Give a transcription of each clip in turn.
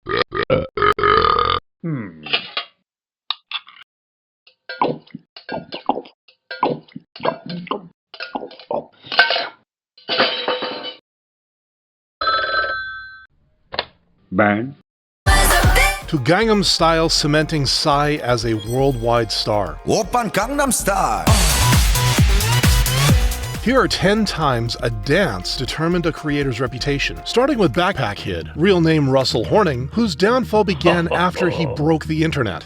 Hmm. Bang. To Gangnam Style cementing Psy as a worldwide star. Oppan Gangnam Style. Here are 10 times a dance determined a creator's reputation, starting with Backpack Kid, real name Russell Horning, whose downfall began after he broke the internet.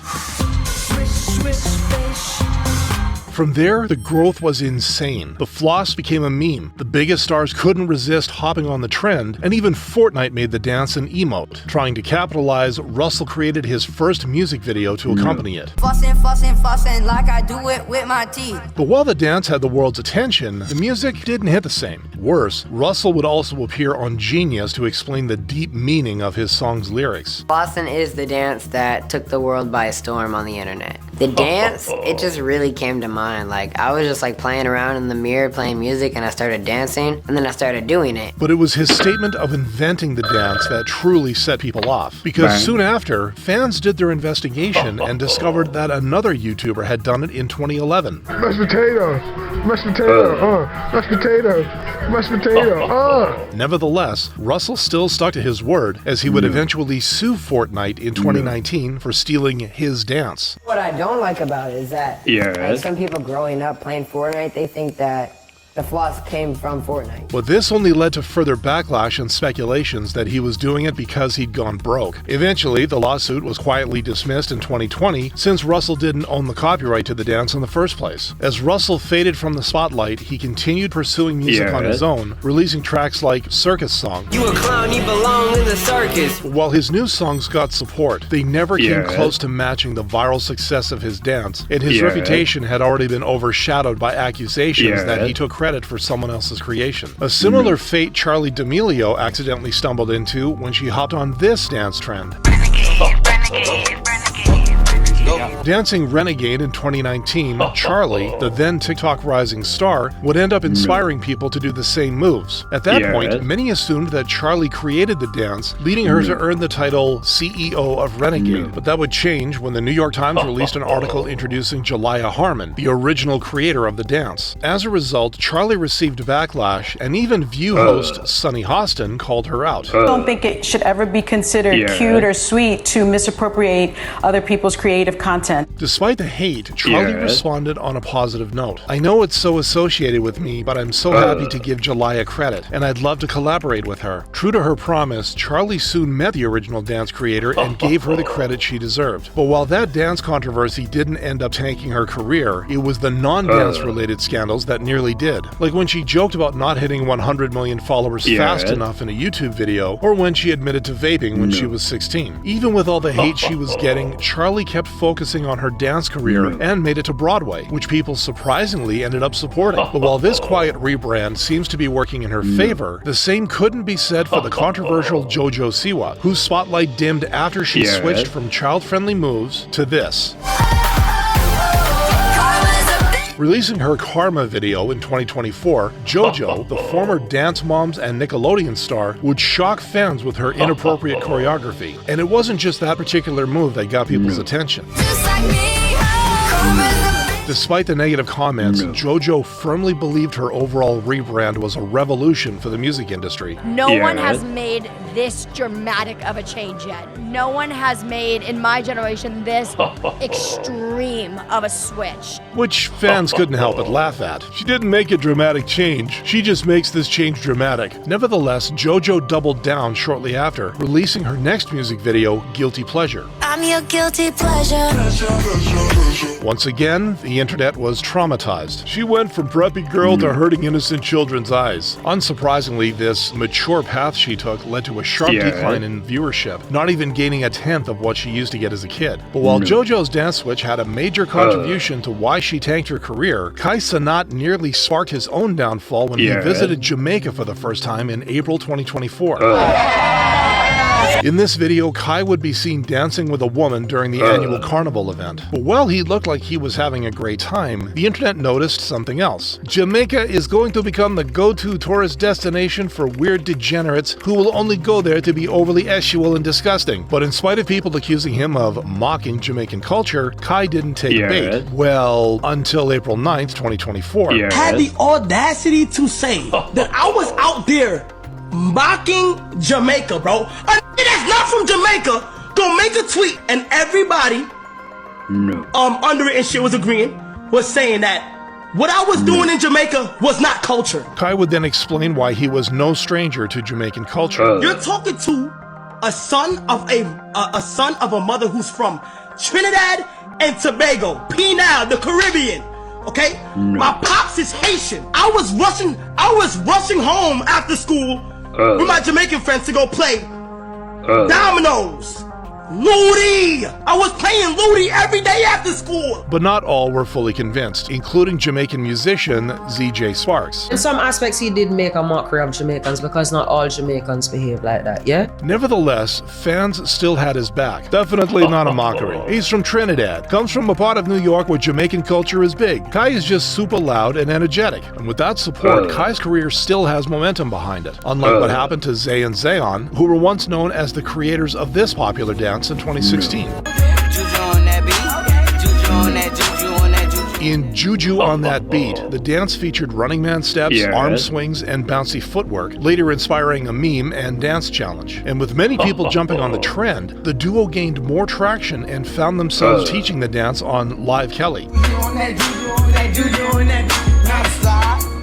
From there, the growth was insane. The floss became a meme, the biggest stars couldn't resist hopping on the trend, and even Fortnite made the dance an emote. Trying to capitalize, Russell created his first music video to accompany it. Fussing like I do it with my teeth. But while the dance had the world's attention, the music didn't hit the same. Worse, Russell would also appear on Genius to explain the deep meaning of his song's lyrics. Boston is the dance that took the world by storm on the internet. The dance, it just really came to mind. Like, I was just like playing around in the mirror playing music and I started dancing and then I started doing it. But it was his statement of inventing the dance that truly set people off. Because soon after, fans did their investigation and discovered that another YouTuber had done it in 2011. Mashed potato, mashed potato, mashed potato, mashed potato, Nevertheless, Russell still stuck to his word as he would eventually sue Fortnite in 2019 for stealing his dance. What I don't like about it is that like, some people growing up playing Fortnite, they think that the floss came from Fortnite. But this only led to further backlash and speculations that he was doing it because he'd gone broke. Eventually, the lawsuit was quietly dismissed in 2020 since Russell didn't own the copyright to the dance in the first place. As Russell faded from the spotlight, he continued pursuing music on his own, releasing tracks like Circus Song. You a clown, you belong in the circus. While his new songs got support, they never came close to matching the viral success of his dance, and his reputation had already been overshadowed by accusations that he took credit for someone else's creation. A similar fate Charli D'Amelio accidentally stumbled into when she hopped on this dance trend. Dancing Renegade in 2019, Charli, the then TikTok rising star, would end up inspiring people to do the same moves. At that point, many assumed that Charli created the dance, leading her to earn the title CEO of Renegade. But that would change when the New York Times released an article introducing Jelaya Harmon, the original creator of the dance. As a result, Charli received backlash, and even View host Sunny Hostin called her out. I don't think it should ever be considered cute or sweet to misappropriate other people's creative content. Despite the hate, Charli responded on a positive note. I know it's so associated with me, but I'm so happy to give Jelaya credit, and I'd love to collaborate with her. True to her promise, Charli soon met the original dance creator and gave her the credit she deserved. But while that dance controversy didn't end up tanking her career, it was the non-dance related scandals that nearly did. Like when she joked about not hitting 100 million followers fast enough in a YouTube video, or when she admitted to vaping when she was 16. Even with all the hate she was getting, Charli kept focusing on her dance career and made it to Broadway, which people surprisingly ended up supporting. But while this quiet rebrand seems to be working in her favor, the same couldn't be said for the controversial JoJo Siwa, whose spotlight dimmed after she switched from child-friendly moves to this. Releasing her Karma video in 2024, JoJo, the former Dance Moms and Nickelodeon star, would shock fans with her inappropriate choreography. And it wasn't just that particular move that got people's attention. Despite the negative comments, JoJo firmly believed her overall rebrand was a revolution for the music industry. No one has made this dramatic of a change yet. No one has made, in my generation, this extreme of a switch. Which fans couldn't help but laugh at. She didn't make a dramatic change. She just makes this change dramatic. Nevertheless, JoJo doubled down shortly after, releasing her next music video, Guilty Pleasure. I'm your guilty pleasure. Once again, the internet was traumatized. She went from preppy girl to hurting innocent children's eyes. Unsurprisingly, this mature path she took led to a sharp decline in viewership, not even gaining a tenth of what she used to get as a kid. But while JoJo's dance switch had a major contribution to why she tanked her career, Kai Cenat nearly sparked his own downfall when he visited Jamaica for the first time in April 2024. In this video, Kai would be seen dancing with a woman during the annual carnival event. But while he looked like he was having a great time, the internet noticed something else. Jamaica is going to become the go-to tourist destination for weird degenerates who will only go there to be overly sexual and disgusting. But in spite of people accusing him of mocking Jamaican culture, Kai didn't take bait. Well, until April 9th, 2024. Had the audacity to say that I was out there mocking Jamaica, bro. A nigga that's not from Jamaica gonna make a tweet, and everybody under it and shit was agreeing, was saying that what I was doing in Jamaica was not culture. Kai would then explain why he was no stranger to Jamaican culture. You're talking to a son of a mother who's from Trinidad and Tobago, Pinal, the Caribbean. Okay, my pops is Haitian. I was rushing home after school with my Jamaican friends to go play dominoes. Ludi! I was playing Ludi every day after school! But not all were fully convinced, including Jamaican musician ZJ Sparks. In some aspects, he did make a mockery of Jamaicans because not all Jamaicans behave like that, yeah? Nevertheless, fans still had his back. Definitely not a mockery. He's from Trinidad, comes from a part of New York where Jamaican culture is big. Kai is just super loud and energetic. And with that support, Kai's career still has momentum behind it. Unlike what happened to Zay and Zayon, who were once known as the creators of this popular dance in 2016. In Juju on That Beat, the dance featured running man steps, arm swings, and bouncy footwork, later inspiring a meme and dance challenge. And with many people jumping on the trend, the duo gained more traction and found themselves teaching the dance on Live Kelly.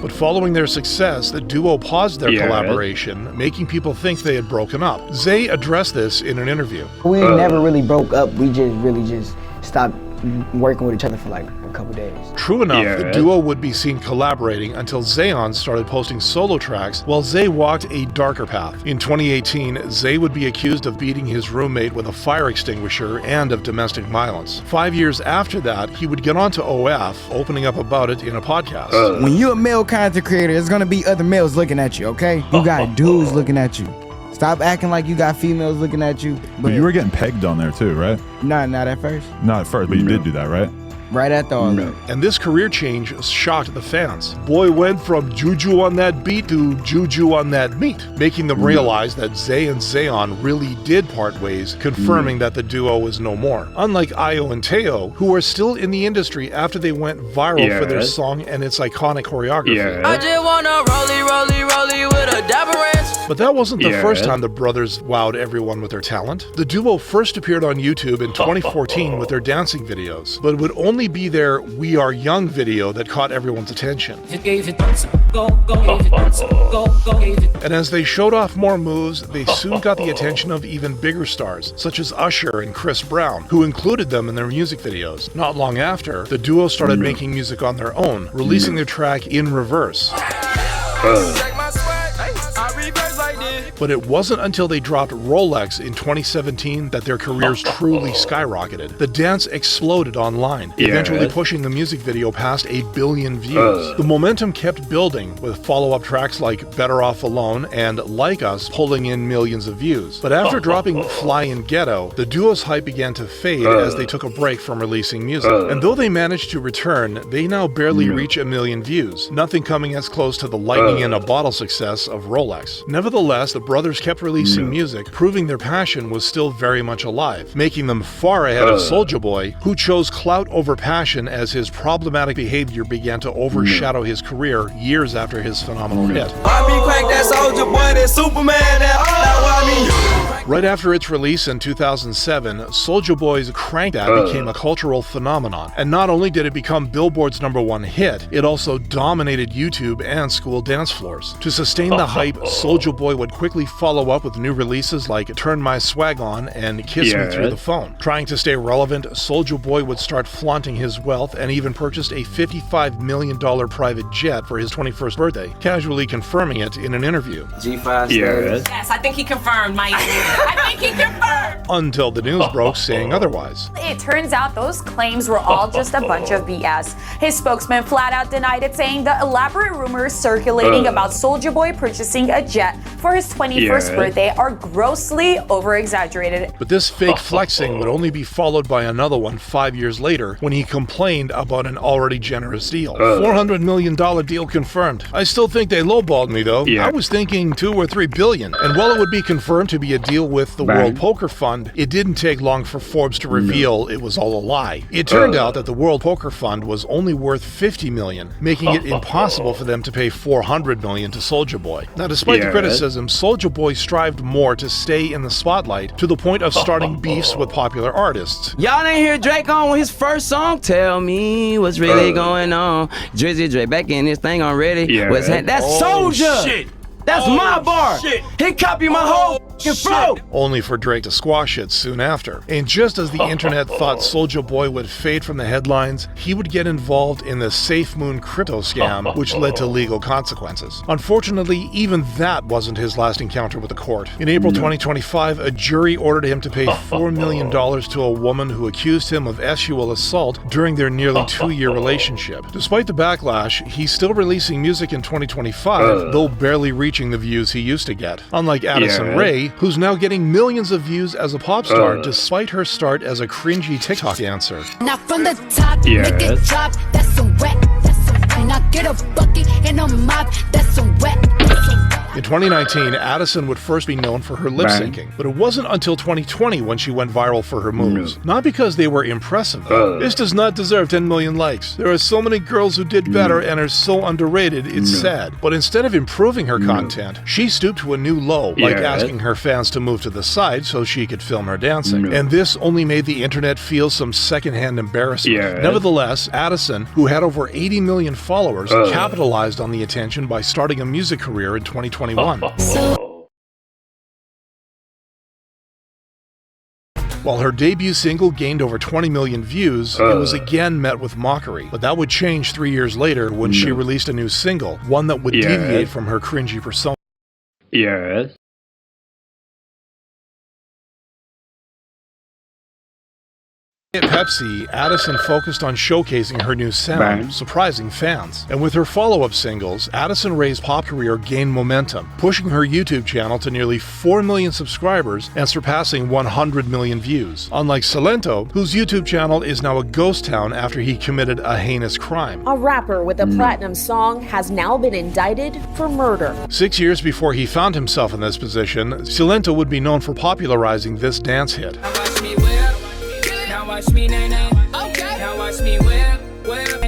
But following their success, the duo paused their collaboration, making people think they had broken up. Zay addressed this in an interview. We never really broke up, we just stopped working with each other for like a couple days. True enough, the duo would be seen collaborating until Zayon started posting solo tracks while Zay walked a darker path. In 2018, Zay would be accused of beating his roommate with a fire extinguisher and of domestic violence. 5 years after that, he would get onto OF, opening up about it in a podcast. When you're a male content creator, there's gonna be other males looking at you, okay? You got dudes looking at you. Stop acting like you got females looking at you. But you were getting pegged on there too, right? Not at first. Not at first, but you did do that, right? Right after all that. And this career change shocked the fans. Boy went from Juju on That Beat to Juju on That Meat, making them realize that Zay and Zayon really did part ways, confirming that the duo is no more. Unlike Ayo and Teo, who are still in the industry after they went viral for their song and its iconic choreography. I just wanna rollie with a dapper ranch. But that wasn't the first time the brothers wowed everyone with their talent. The duo first appeared on YouTube in 2014 with their dancing videos, but it would only be their We Are Young video that caught everyone's attention. And as they showed off more moves, they soon got the attention of even bigger stars, such as Usher and Chris Brown, who included them in their music videos. Not long after, the duo started making music on their own, releasing their track In Reverse. But it wasn't until they dropped Rolex in 2017 that their careers truly skyrocketed. The dance exploded online, eventually pushing the music video past 1 billion views. The momentum kept building, with follow-up tracks like Better Off Alone and Like Us pulling in millions of views. But after dropping Fly in Ghetto, the duo's hype began to fade as they took a break from releasing music. And though they managed to return, they now barely reach 1 million views, nothing coming as close to the lightning in a bottle success of Rolex. Nevertheless, the brothers kept releasing music, proving their passion was still very much alive, making them far ahead of Soulja Boy, who chose clout over passion as his problematic behavior began to overshadow his career years after his phenomenal hit. Right after its release in 2007, Soulja Boy's Crank That became a cultural phenomenon. And not only did it become Billboard's #1 hit, it also dominated YouTube and school dance floors. To sustain the hype, Soulja Boy would quickly follow up with new releases like Turn My Swag On and Kiss Me Through the Phone. Trying to stay relevant, Soulja Boy would start flaunting his wealth and even purchased a $55 million private jet for his 21st birthday, casually confirming it in an interview. G5 Yes, I think he confirmed, Mike. I think he confirmed. Until the news broke saying otherwise. It turns out those claims were all just a bunch of BS. His spokesman flat out denied it, saying the elaborate rumors circulating about Soulja Boy purchasing a jet for his 21st birthday are grossly over-exaggerated. But this fake flexing would only be followed by another one 5 years later when he complained about an already generous deal. $400 million deal confirmed. I still think they lowballed me though. I was thinking $2 or $3 billion. And while it would be confirmed to be a deal with the World Poker Fund, it didn't take long for Forbes to reveal it was all a lie. It turned out that the World Poker Fund was only worth $50 million, making it impossible for them to pay $400 million to Soulja Boy. Now, despite the criticism, Soulja Boy strived more to stay in the spotlight to the point of starting beefs with popular artists. Y'all didn't hear Drake on his first song? Tell me what's really going on. Drizzy Drake back in this thing already. That's Soulja. Shit. That's my bar. Shit. He copied my whole flow. Only for Drake to squash it soon after. And just as the internet thought Soulja Boy would fade from the headlines, he would get involved in the SafeMoon crypto scam, which led to legal consequences. Unfortunately, even that wasn't his last encounter with the court. In April 2025, a jury ordered him to pay $4 million to a woman who accused him of sexual assault during their nearly 2-year relationship. Despite the backlash, he's still releasing music in 2025, though barely reaching the views he used to get. Unlike Addison Rae, who's now getting millions of views as a pop star despite her start as a cringy TikTok dancer. Now from the top, make it drop. That's some wet. That's some wet. Now get a bucket and a mop. That's some wet. In 2019, Addison would first be known for her lip syncing, but it wasn't until 2020 when she went viral for her moves. Not because they were impressive. This does not deserve 10 million likes. There are so many girls who did better and are so underrated, it's sad. But instead of improving her content, she stooped to a new low, like asking her fans to move to the side so she could film her dancing. And this only made the internet feel some secondhand embarrassment. Nevertheless, Addison, who had over 80 million followers, capitalized on the attention by starting a music career in 2021. While her debut single gained over 20 million views, it was again met with mockery. But that would change 3 years later when she released a new single, one that would deviate from her cringy persona. At Pepsi, Addison focused on showcasing her new sound, surprising fans. And with her follow-up singles, Addison Rae's pop career gained momentum, pushing her YouTube channel to nearly 4 million subscribers and surpassing 100 million views. Unlike Silento, whose YouTube channel is now a ghost town after he committed a heinous crime. A rapper with a platinum song has now been indicted for murder. 6 years before he found himself in this position, Silento would be known for popularizing this dance hit. Watch me, now watch me whip.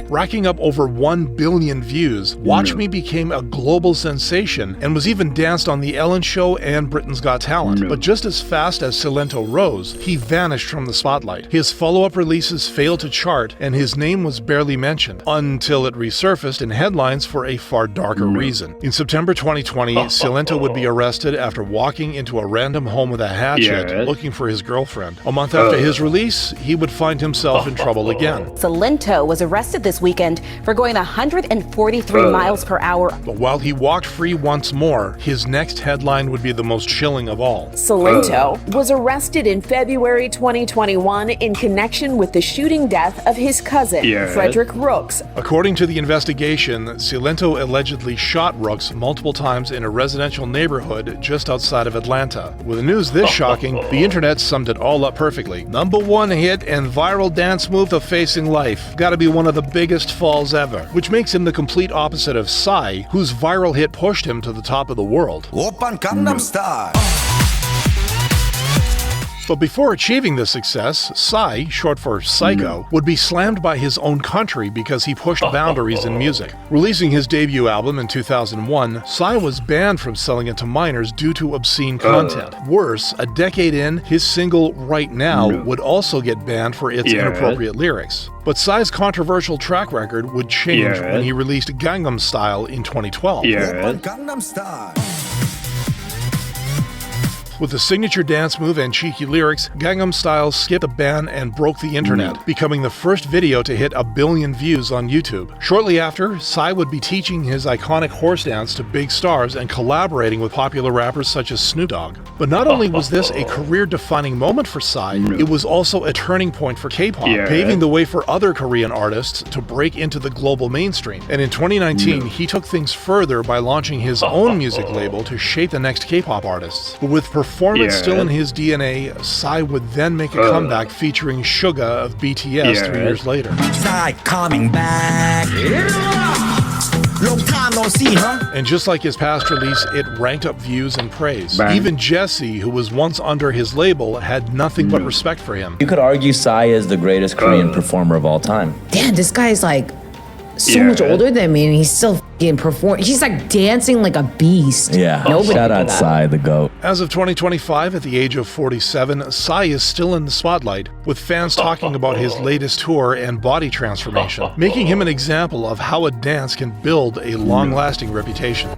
Racking up over 1 billion views, Watch Me became a global sensation and was even danced on The Ellen Show and Britain's Got Talent. But just as fast as Silento rose, he vanished from the spotlight. His follow-up releases failed to chart, and his name was barely mentioned, until it resurfaced in headlines for a far darker reason. In September 2020, Silento would be arrested after walking into a random home with a hatchet looking for his girlfriend. A month after his release, he would find himself in trouble again. Silento was arrested this weekend for going 143 miles per hour. But while he walked free once more, his next headline would be the most chilling of all. Silento was arrested in February 2021 in connection with the shooting death of his cousin, Frederick Rooks. According to the investigation, Silento allegedly shot Rooks multiple times in a residential neighborhood just outside of Atlanta. With news this shocking, the internet summed it all up perfectly. #1 hit and viral dance move of Facing Life. Gotta be one of the biggest falls ever, which makes him the complete opposite of Psy, whose viral hit pushed him to the top of the world. Oppan Gangnam Style. But before achieving this success, Psy, short for Psycho, would be slammed by his own country because he pushed boundaries in music. Releasing his debut album in 2001, Psy was banned from selling it to minors due to obscene content. Worse, a decade in, his single Right Now would also get banned for its inappropriate lyrics. But Psy's controversial track record would change when he released Gangnam Style in 2012. Oppan Gangnam Style. With the signature dance move and cheeky lyrics, Gangnam Style skipped the ban and broke the internet, becoming the first video to hit 1 billion views on YouTube. Shortly after, Psy would be teaching his iconic horse dance to big stars and collaborating with popular rappers such as Snoop Dogg. But not only was this a career-defining moment for Psy, it was also a turning point for K-pop, paving the way for other Korean artists to break into the global mainstream. And in 2019, he took things further by launching his own music label to shape the next K-pop artists. But with performance still in his DNA, Psy would then make a comeback featuring Suga of BTS 3 years later. Psy coming back. Long time no see, huh? And just like his past release, it ranked up views and praise. Even Jessie, who was once under his label, had nothing but respect for him. You could argue Psy is the greatest Korean performer of all time. Damn, this guy's like so much older than me, and he's still f***ing performing. He's like dancing like a beast. Yeah, Nobody shout can out do that. Psy, the GOAT. As of 2025, at the age of 47, Psy is still in the spotlight, with fans talking about his latest tour and body transformation, making him an example of how a dance can build a long-lasting reputation.